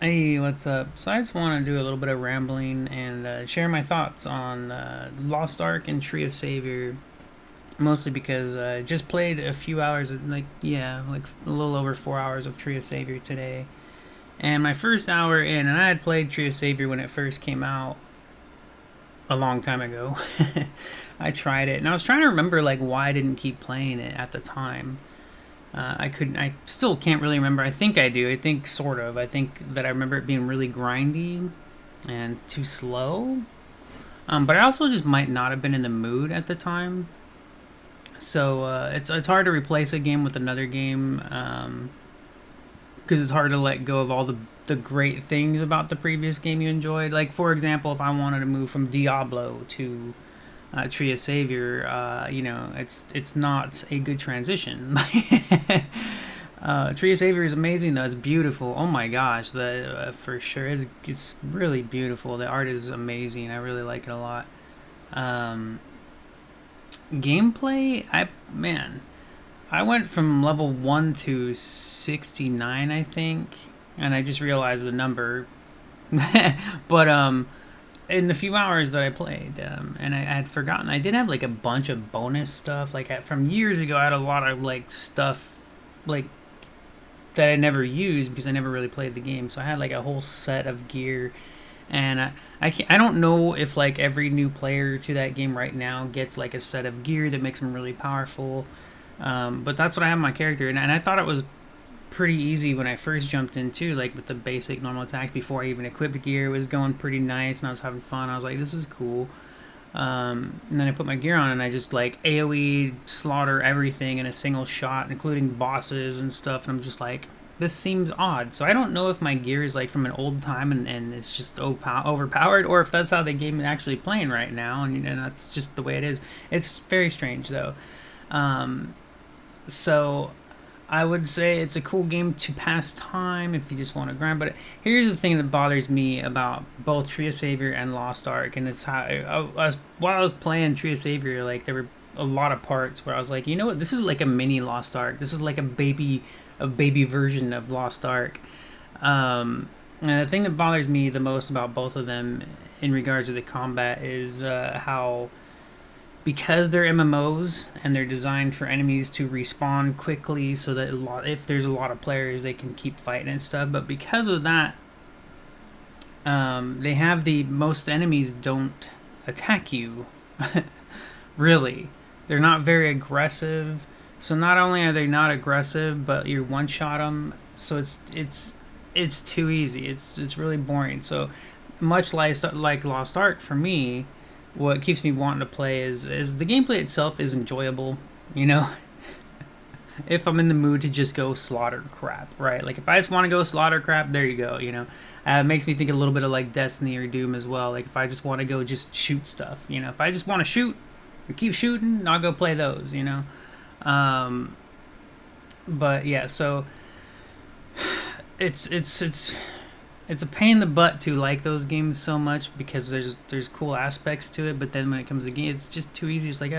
Hey, what's up? So I just want to do a little bit of rambling and share my thoughts on Lost Ark and Tree of Savior. Mostly because I just played a few hours, like a little over 4 hours of Tree of Savior today. And my first hour in, and I had played Tree of Savior when it first came out a long time ago. I tried it, and I was trying to remember like why I didn't keep playing it at the time. I couldn't. I still can't really remember. I think I do. I think sort of. I think that I remember it being really grindy and too slow. But I also just might not have been in the mood at the time. So it's hard to replace a game with another game because it's hard to let go of all the great things about the previous game you enjoyed. Like for example, if I wanted to move from Diablo to Tree of Savior, it's not a good transition. Tree of Savior is amazing though. It's beautiful. Oh my gosh, for sure it's really beautiful. The art is amazing. I really like it a lot. Um, Gameplay, I went from level 1 to 69, I think, and I just realized the number. But in the few hours that I played, and I had forgotten, I did have like a bunch of bonus stuff. From years ago, I had a lot of like stuff like that I never used because I never really played the game. So I had like a whole set of gear, and I don't know if like every new player to that game right now gets like a set of gear that makes them really powerful. But that's what I have in my character, and I thought it was pretty easy when I first jumped into like with the basic normal attacks before I even equipped gear. It was going pretty nice, and I was having fun. I was like, this is cool. And then I put my gear on, and I just like AOE slaughter everything in a single shot, including bosses and stuff. And I'm just like, this seems odd. So I don't know if my gear is like from an old time and it's just overpowered, or if that's how the game is actually playing right now, and that's just the way it is. It's very strange though. Um, so I would say it's a cool game to pass time if you just want to grind. But here's the thing that bothers me about both Tree of Savior and Lost Ark, and it's how while I was playing Tree of Savior, like there were a lot of parts where I was like, you know what, this is like a mini Lost Ark. This is like a baby version of Lost Ark. And the thing that bothers me the most about both of them in regards to the combat is how, because they're MMOs and they're designed for enemies to respawn quickly, so that if there's a lot of players, they can keep fighting and stuff. But because of that, they have the most enemies don't attack you. Really, they're not very aggressive. So not only are they not aggressive, but you one shot them. So it's too easy. It's really boring. So much like Lost Ark for me, what keeps me wanting to play is the gameplay itself is enjoyable. You know, if I'm in the mood to just go slaughter crap, right? Like if I just want to go slaughter crap, there you go. It makes me think a little bit of like Destiny or Doom as well. Like if I just want to go just shoot stuff, if I just want to shoot, keep shooting, I'll go play those. Um, but yeah, so it's a pain in the butt to like those games so much because there's cool aspects to it, but then when it comes to game, it's just too easy. It's like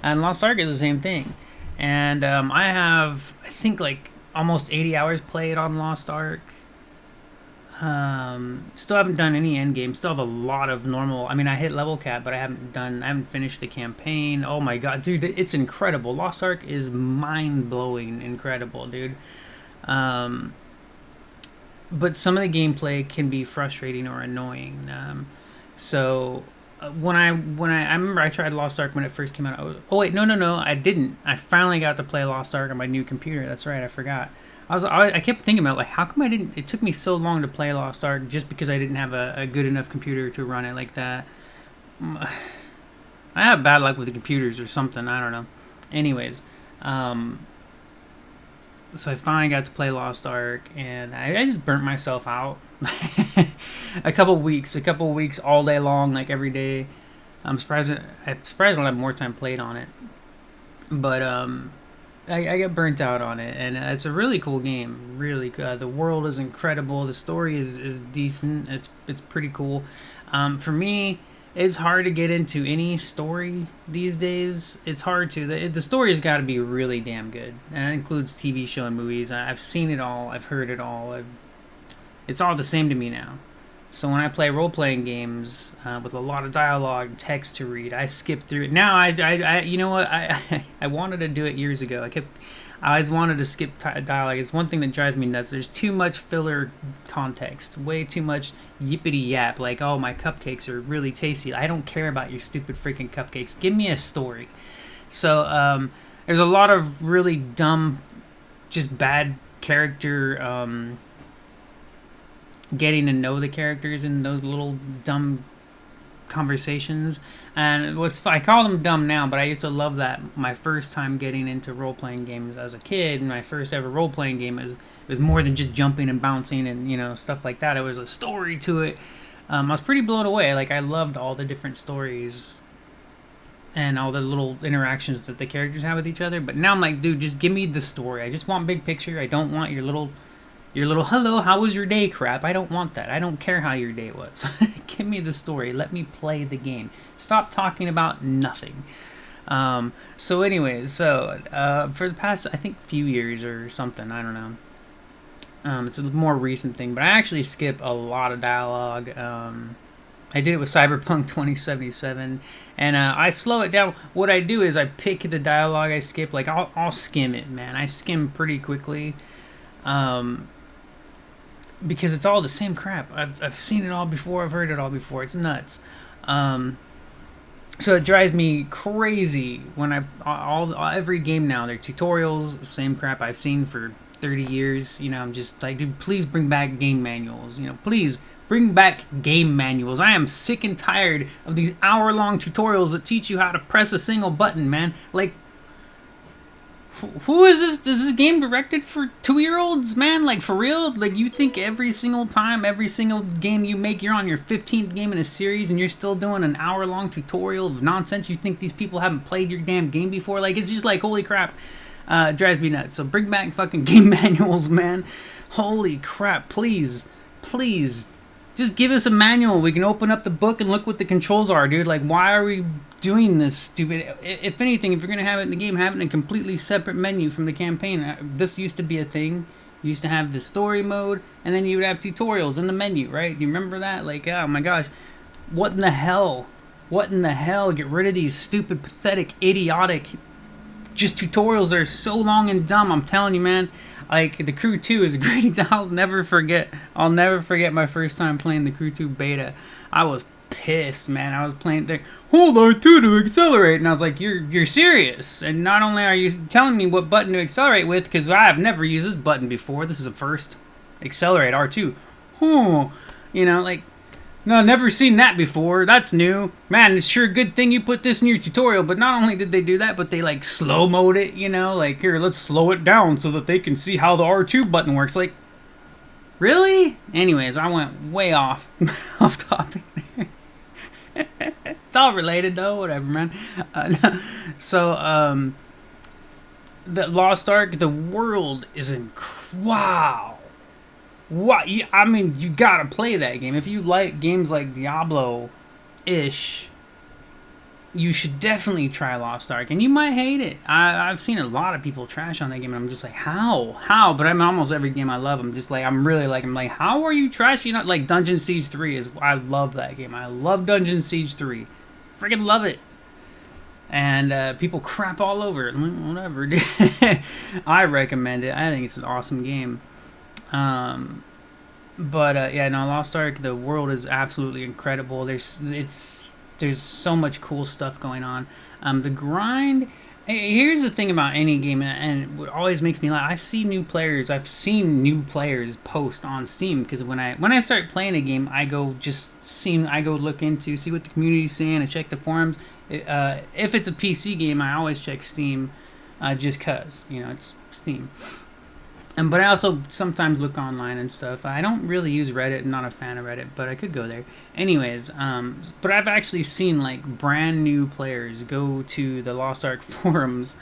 and Lost Ark is the same thing, and I have, I think, like almost 80 hours played on Lost Ark. Still haven't done any end game. Still have a lot of normal. I mean, I hit level cap, but I haven't finished the campaign. Oh my god, dude, it's incredible. Lost Ark is mind blowing, incredible, dude. Um, but some of the gameplay can be frustrating or annoying. So I remember I tried Lost Ark when it first came out. Oh wait, no, I didn't. I finally got to play Lost Ark on my new computer. That's right, I forgot. I kept thinking about like how come I didn't. It took me so long to play Lost Ark just because I didn't have a good enough computer to run it like that. I have bad luck with the computers or something. I don't know. Anyways, um, so I finally got to play Lost Ark, and I just burnt myself out. A couple weeks all day long, like every day. I'm surprised I don't have more time played on it, but I got burnt out on it, and it's a really cool game. Really, the world is incredible. The story is decent. It's pretty cool. For me, it's hard to get into any story these days. It's hard to. The story's got to be really damn good, and that includes TV show and movies. I've seen it all. I've heard it all. it's all the same to me now. So when I play role-playing games with a lot of dialogue and text to read, I skip through it. Now, you know what? I wanted to do it years ago. I always wanted to skip dialogue. It's one thing that drives me nuts. There's too much filler context. Way too much yippity yap. Like, oh, my cupcakes are really tasty. I don't care about your stupid freaking cupcakes. Give me a story. So there's a lot of really dumb, just bad character getting to know the characters in those little dumb conversations. And I call them dumb now, but I used to love that. My first time getting into role-playing games as a kid, my first ever role-playing game was more than just jumping and bouncing and stuff like that. It was a story to it. I was pretty blown away. Like, I loved all the different stories and all the little interactions that the characters have with each other. But now I'm like, dude, just give me the story. I just want big picture. I don't want your little hello, how was your day crap. I don't want that. I don't care how your day was. Give me the story. Let me play the game. Stop talking about nothing. So anyways, for the past, I think, few years or something, I don't know. It's a more recent thing, but I actually skip a lot of dialogue. I did it with Cyberpunk 2077, and I slow it down. What I do is I pick the dialogue I skip. Like, I'll skim it, man. I skim pretty quickly. Because it's all the same crap. I've seen it all before. I've heard it all before. It's nuts. So it drives me crazy when every game now, they're tutorials, same crap I've seen for 30 years. I'm just like, dude, please bring back game manuals. Please bring back game manuals. I am sick and tired of these hour-long tutorials that teach you how to press a single button, man. Like, who is this? Is this game directed for 2-year-olds, man? Like, for real? Like, you think every single time, every single game you make, you're on your 15th game in a series and you're still doing an hour-long tutorial of nonsense? You think these people haven't played your damn game before? Like, it's just like, holy crap. It drives me nuts. So bring back fucking game manuals, man. Holy crap. Please. Just give us a manual. We can open up the book and look what the controls are, dude. Like, why are we doing this stupid? If anything, if you're going to have it in the game, have it in a completely separate menu from the campaign. This used to be a thing. You used to have the story mode, and then you would have tutorials in the menu, right? Do you remember that? Like, oh my gosh. What in the hell? Get rid of these stupid, pathetic, idiotic just tutorials that are so long and dumb. I'm telling you, man. Like, the Crew 2 is a great example. I'll never forget my first time playing the Crew 2 beta. I was pissed, man. I was playing there. Hold R2 to accelerate. And I was like, you're serious. And not only are you telling me what button to accelerate with, because I have never used this button before. This is a first. Accelerate R2. Like, no, never seen that before. That's new. Man, it's sure a good thing you put this in your tutorial. But not only did they do that, but they, like, slow-mode it, Like, here, let's slow it down so that they can see how the R2 button works. Like, really? Anyways, I went way off topic there. It's all related, though. Whatever, man. The Lost Ark, the world is wow. What? I mean, you gotta play that game. If you like games like Diablo-ish, you should definitely try Lost Ark. And you might hate it. I've seen a lot of people trash on that game, and I'm just like, how? But I mean, almost every game I love, I'm like, how are you trashing? Like, Dungeon Siege 3 I love that game. I love Dungeon Siege 3. Freaking love it. And people crap all over it. Whatever, dude. I recommend it. I think it's an awesome game. Lost Ark, the world is absolutely incredible. There's so much cool stuff going on. The grind. Here's the thing about any game, and what always makes me laugh. I've seen new players post on Steam, because when I start playing a game, I go look into, see what the community's saying, I check the forums. If it's a PC game, I always check Steam, just cause it's Steam. But I also sometimes look online and stuff. I don't really use Reddit. I'm not a fan of Reddit, but I could go there. Anyways, but I've actually seen, like, brand new players go to the Lost Ark forums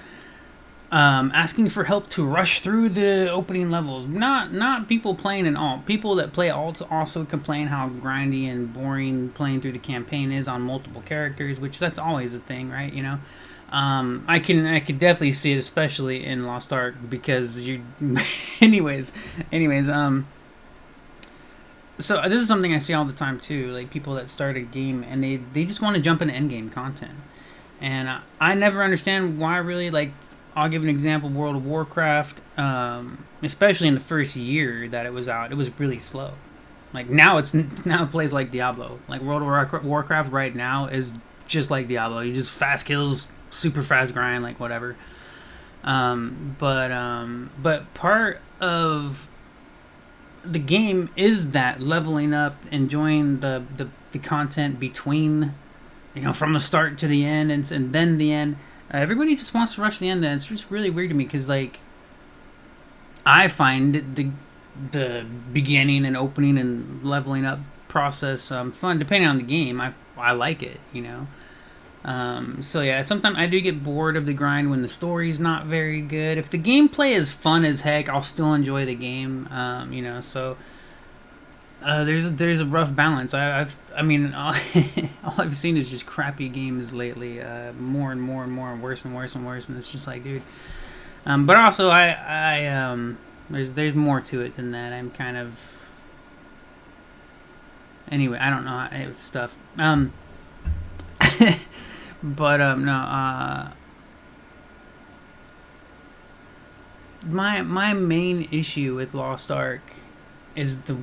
asking for help to rush through the opening levels. Not people playing in alt. People that play alt also complain how grindy and boring playing through the campaign is on multiple characters, which that's always a thing, right? I could definitely see it, especially in Lost Ark, because anyways, So this is something I see all the time too. Like people that start a game and they just want to jump into end game content, and I never understand why. Really, like I'll give an example: World of Warcraft, especially in the first year that it was out, it was really slow. Like now now it plays like Diablo. Like World of Warcraft right now is just like Diablo. You just fast kills, super fast grind, like whatever. But part of the game is that leveling up, enjoying the content between, from the start to the end, and then the end. Everybody just wants to rush the end, and it's just really weird to me because like I find the beginning and opening and leveling up process fun. Depending on the game, I like it. So yeah, sometimes I do get bored of the grind when the story's not very good. If the gameplay is fun as heck, I'll still enjoy the game. So there's a rough balance. I mean, all I've seen is just crappy games lately. More and more and more, and worse and worse and worse. And it's just like, dude. But also, there's more to it than that. I'm kind of anyway. I don't know. It's stuff. But no. My main issue with Lost Ark is the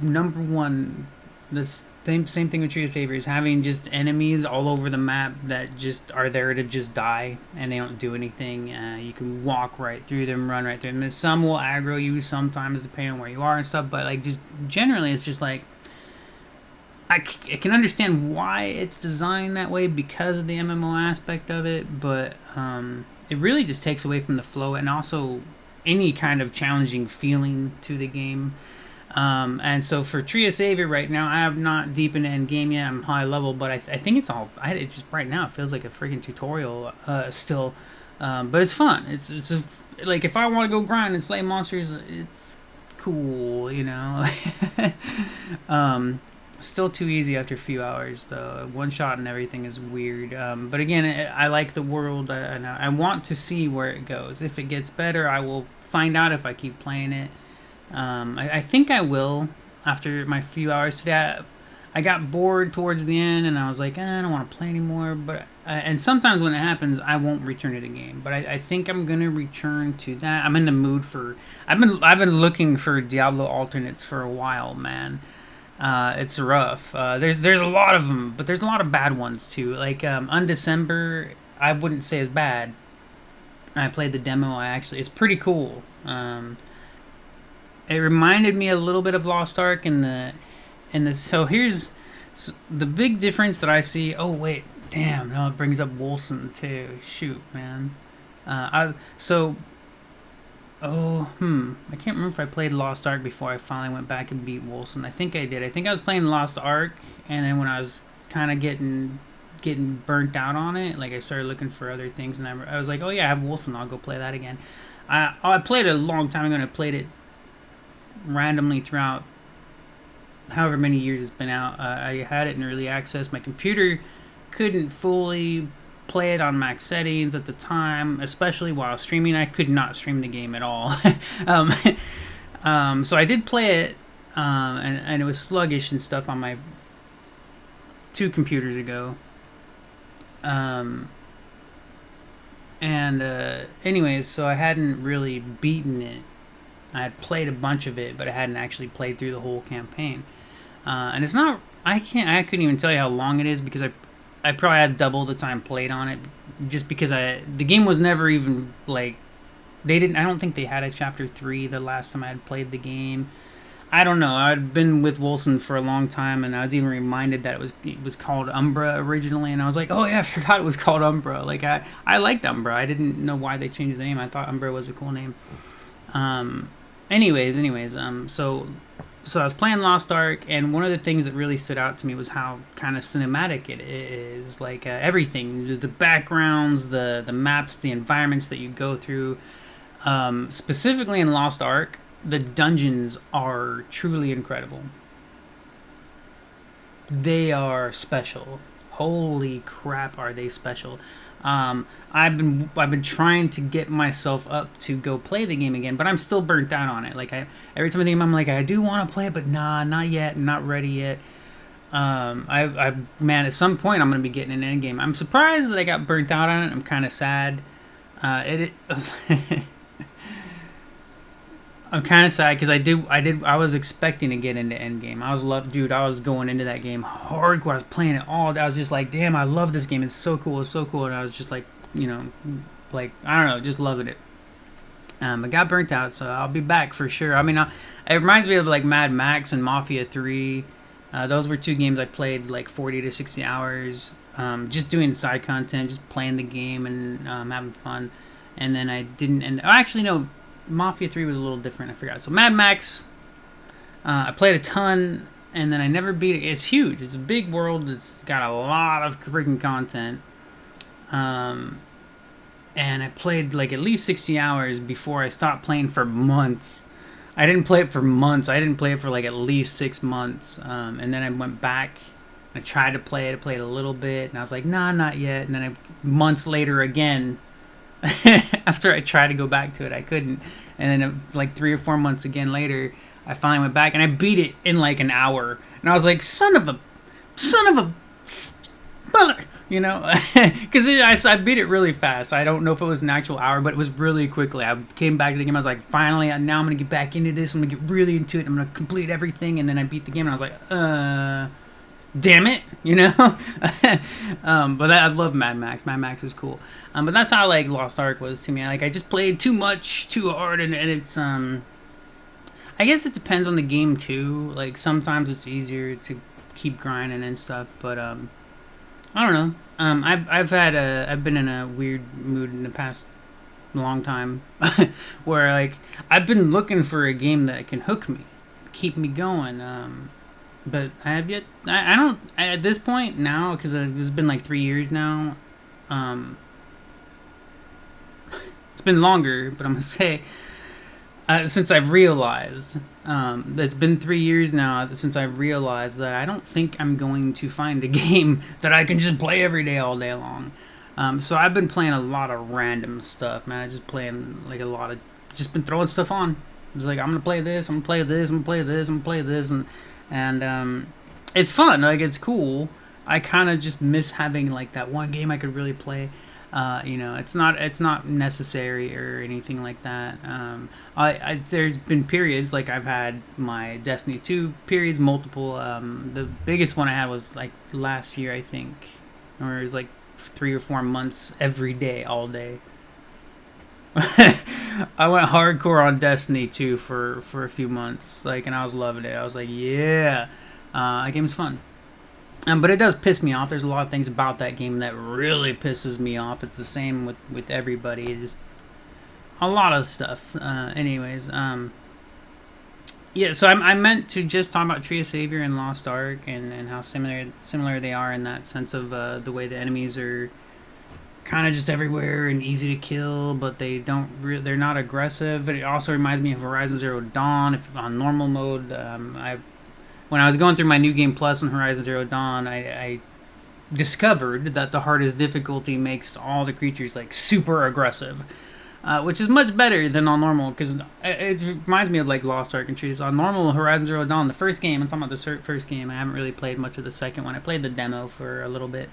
number one. The same thing with Tree of Savior is having just enemies all over the map that just are there to just die and they don't do anything. You can walk right through them, run right through them. Some will aggro you sometimes depending on where you are and stuff. But like just generally, it's just like. I can understand why it's designed that way because of the MMO aspect of it, but it really just takes away from the flow and also any kind of challenging feeling to the game. And so for Tree of Savior right now, I have not deep into end game yet. I'm high level, but I think it's all. It just right now it feels like a freaking tutorial still, but it's fun. It's like if I want to go grind and slay monsters, it's cool, Still too easy after a few hours, though. One shot and everything is weird. But again, I like the world, and I want to see where it goes. If it gets better, I will find out if I keep playing it. I think I will after my few hours today. I got bored towards the end, and I was like, I don't want to play anymore. But and sometimes when it happens, I won't return to the game. But I think I'm gonna return to that. I'm in the mood for. I've been looking for Diablo alternates for a while, man. It's rough. There's a lot of them, but there's a lot of bad ones too. Like Undecember, I wouldn't say is bad. I played the demo. It's pretty cool. It reminded me a little bit of Lost Ark so here's the big difference that I see. Oh wait, damn! No, it brings up Wolcen too. Shoot, man. I can't remember if I played Lost Ark before I finally went back and beat Wolcen. I think I did. I think I was playing Lost Ark, and then when I was kind of getting burnt out on it, like I started looking for other things, and I was like, oh yeah, I have Wolcen. I'll go play that again. I played it a long time ago, and I played it randomly throughout however many years it's been out. I had it in early access. My computer couldn't fully play it on max settings at the time, especially while streaming. I could not stream the game at all. So I did play it, and it was sluggish and stuff on my 2 computers ago. Anyways, so I hadn't really beaten it. I had played a bunch of it, but I hadn't actually played through the whole campaign. And it's not. I couldn't even tell you how long it is because I probably had double the time played on it, just because the game was never even like I don't think they had a chapter 3 the last time I had played the game. I don't know. I'd been with Wolcen for a long time, and I was even reminded that it was called Umbra originally, and I was like, oh yeah, I forgot it was called Umbra. Like I liked Umbra. I didn't know why they changed the name. I thought Umbra was a cool name. Anyways, so I was playing Lost Ark, and one of the things that really stood out to me was how kind of cinematic it is. Like everything, the backgrounds, the maps, the environments that you go through. Specifically in Lost Ark, the dungeons are truly incredible. They are special. Holy crap, are they special? I've been trying to get myself up to go play the game again, but I'm still burnt out on it. Like every time I think I'm like, I do want to play it, but nah, not yet, not ready yet. Man, at some point I'm gonna be getting an end game. I'm surprised that I got burnt out on it. I'm kind of sad. I'm kind of sad because I was expecting to get into Endgame. I was going into that game hardcore. I was playing it all. I was just like, damn, I love this game. It's so cool. It's so cool. And I was just like, like, I don't know, just loving it. I got burnt out, so I'll be back for sure. I mean, it reminds me of like Mad Max and Mafia 3. Those were 2 games I played like 40 to 60 hours, just doing side content, just playing the game and having fun. And then I didn't end. Actually, no. Mafia 3 was a little different. I forgot. So Mad Max, I played a ton, and then I never beat it. It's huge. It's a big world. It's got a lot of freaking content. And I played like at least 60 hours before I stopped playing for months. I didn't play it for months. I didn't play it for like at least 6 months. And then I went back. I tried to play it. I played a little bit, and I was like, nah, not yet. And then months later again, after I tried to go back to it, I couldn't. And then like 3 or 4 months again later, I finally went back and I beat it in like an hour. And I was like, son of a mother, because I beat it really fast. I don't know if it was an actual hour, but it was really quickly. I came back to the game. I was like, finally, now I'm gonna get back into this. I'm gonna get really into it. I'm gonna complete everything. And then I beat the game, and I was like, damn it, but I love Mad Max. Mad Max is cool. But that's how like Lost Ark was to me. Like I just played too much, too hard, and it's I guess it depends on the game too. Like sometimes it's easier to keep grinding and stuff, but I don't know. I've been in a weird mood in the past long time where like I've been looking for a game that can hook me, keep me going. But I have yet. I don't at this point now because it's been like 3 years now. It's been longer, but I'm gonna say since I've realized it's been 3 years now since I've realized that I don't think I'm going to find a game that I can just play every day all day long. So I've been playing a lot of random stuff, man. I just playing like just been throwing stuff on. It's like I'm gonna play this, I'm gonna play this, I'm gonna play this, I'm gonna play this, and it's fun. Like it's cool. I kind of just miss having like that one game I could really play. It's not necessary or anything like that. There's been periods like I've had my Destiny 2 periods, multiple. The biggest one I had was like last year, I think, or it was like 3 or 4 months every day, all day. I went hardcore on Destiny 2 for a few months, like, and I was loving it. I was like, yeah, that game's fun. But it does piss me off. There's a lot of things about that game that really pisses me off. It's the same with everybody. It's just a lot of stuff. Yeah. So I meant to just talk about Tree of Savior and Lost Ark and how similar they are in that sense of the way the enemies are kind of just everywhere and easy to kill, but they're not aggressive. But it also reminds me of Horizon Zero Dawn. If on normal mode, when I was going through my New Game Plus on Horizon Zero Dawn, I discovered that the hardest difficulty makes all the creatures like super aggressive, which is much better than on normal because it reminds me of like Lost Ark and Trees. On normal Horizon Zero Dawn, the first game, I'm talking about the first game. I haven't really played much of the second one. I played the demo for a little bit.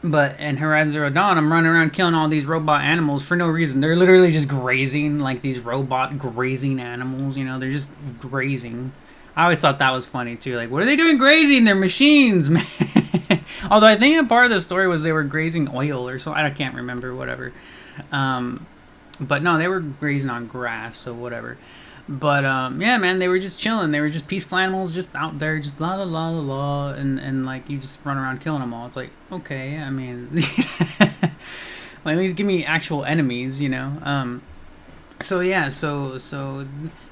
But in Horizon Zero Dawn, I'm running around killing all these robot animals for no reason. They're literally just grazing, like these robot grazing animals, they're just grazing. I always thought that was funny too. Like, what are they doing grazing? They're machines, man. Although I think a part of the story was they were grazing oil or something. I can't remember, whatever. But no, they were grazing on grass, so whatever. But yeah, man, they were just chilling. They were just peaceful animals, just out there, just la la la la la, and like you just run around killing them all. It's like, okay, I mean, like, at least give me actual enemies, So yeah, so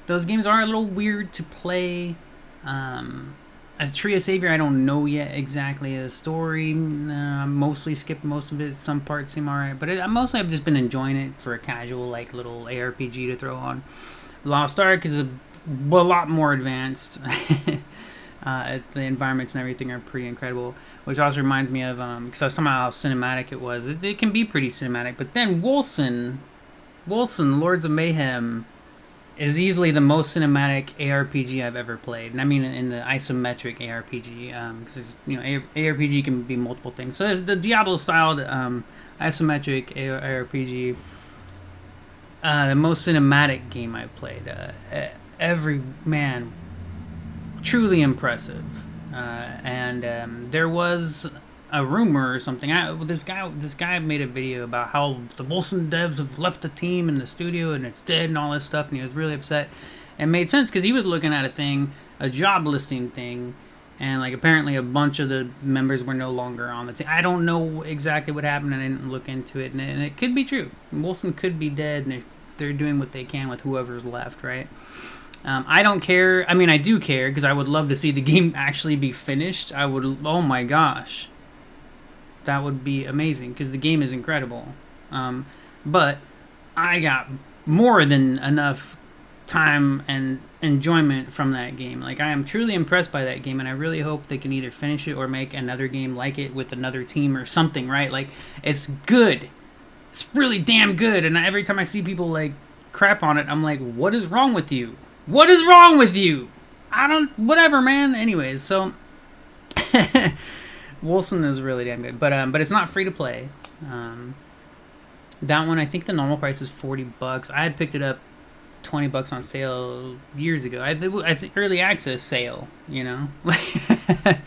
those games are a little weird to play. As Tree of Savior, I don't know yet exactly the story. Mostly skipped most of it. Some parts seem alright, but mostly I've just been enjoying it for a casual like little ARPG to throw on. Lost Ark is a lot more advanced. The environments and everything are pretty incredible, which also reminds me of because I was talking about how cinematic it was. It can be pretty cinematic, but then Wolcen, Lords of Mayhem, is easily the most cinematic ARPG I've ever played, and I mean in the isometric ARPG, because ARPG can be multiple things. So it's the Diablo-styled isometric ARPG, the most cinematic game I've played. Every man, truly impressive, and there was a rumor or something. This guy made a video about how the Wolcen devs have left the team and the studio and it's dead and all this stuff, and he was really upset. It made sense because he was looking at a job listing thing, and like apparently a bunch of the members were no longer on the team. I don't know exactly what happened. I didn't look into it, and it could be true. Wolcen could be dead, and they're doing what they can with whoever's left, right? I don't care. I mean, I do care because I would love to see the game actually be finished. Oh my gosh. That would be amazing because the game is incredible. But I got more than enough time and enjoyment from that game. Like, I am truly impressed by that game, and I really hope they can either finish it or make another game like it with another team or something, right? Like, it's good. It's really damn good, and every time I see people, like, crap on it, I'm like, what is wrong with you? What is wrong with you? Whatever, man. Anyways, so Wolcen is really damn good, but it's not free to play. That one, I think the normal price is $40. I had picked it up $20 on sale years ago. I think early access sale, you know. I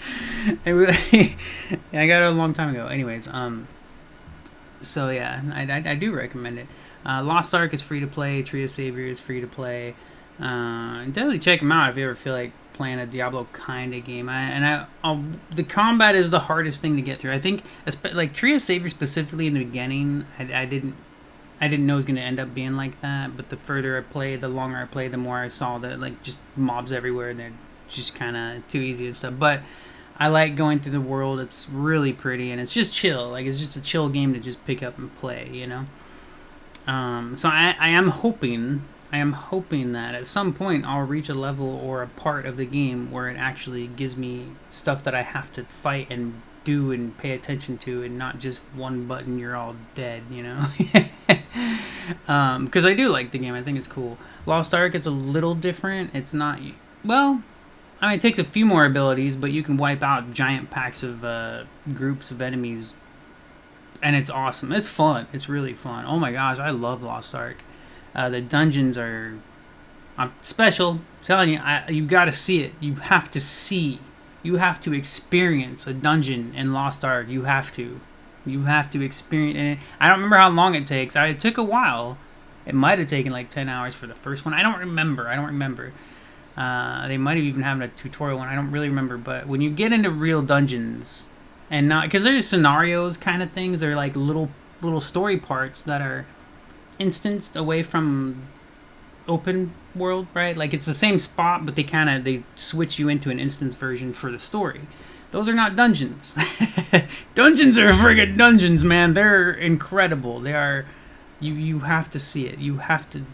got it a long time ago. Anyways, so yeah, I do recommend it. Lost Ark is free to play. Tree of Savior is free to play. Definitely check them out if you ever feel like playing a Diablo kind of game. The combat is the hardest thing to get through. I think, like Tree of Savior specifically in the beginning, I didn't know it was going to end up being like that. But the further I played, the longer I played, the more I saw that like just mobs everywhere, and they're just kind of too easy and stuff. But I like going through the world. It's really pretty, and it's just chill. Like, it's just a chill game to just pick up and play, you know. So I am hoping that at some point I'll reach a level or a part of the game where it actually gives me stuff that I have to fight and do and pay attention to, and not just one button, you're all dead, you know? Because I do like the game. I think it's cool. Lost Ark is a little different. It's not... Well, I mean, it takes a few more abilities, but you can wipe out giant packs of groups of enemies, and it's awesome. It's fun. It's really fun. Oh my gosh, I love Lost Ark. The dungeons are special. I'm telling you, you got to see it. You have to see. You have to experience a dungeon in Lost Ark. You have to. You have to experience it. I don't remember how long it takes. It took a while. It might have taken like 10 hours for the first one. I don't remember. They might have even had a tutorial one. I don't really remember. But when you get into real dungeons, and not because there's scenarios kind of things, they're like little story parts that are instanced away from open world, right? Like, it's the same spot, but they switch you into an instance version for the story. Those are not dungeons. Dungeons are friggin' dungeons, man. They're incredible. They are. You have to see it. You have to.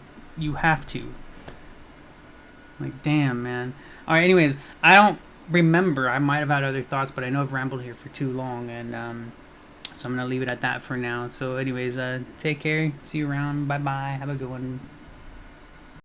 Like, damn, man. All right. Anyways, I don't remember. I might have had other thoughts, but I know I've rambled here for too long, and so I'm gonna leave it at that for now. So, anyways, take care. See you around. Bye bye. Have a good one.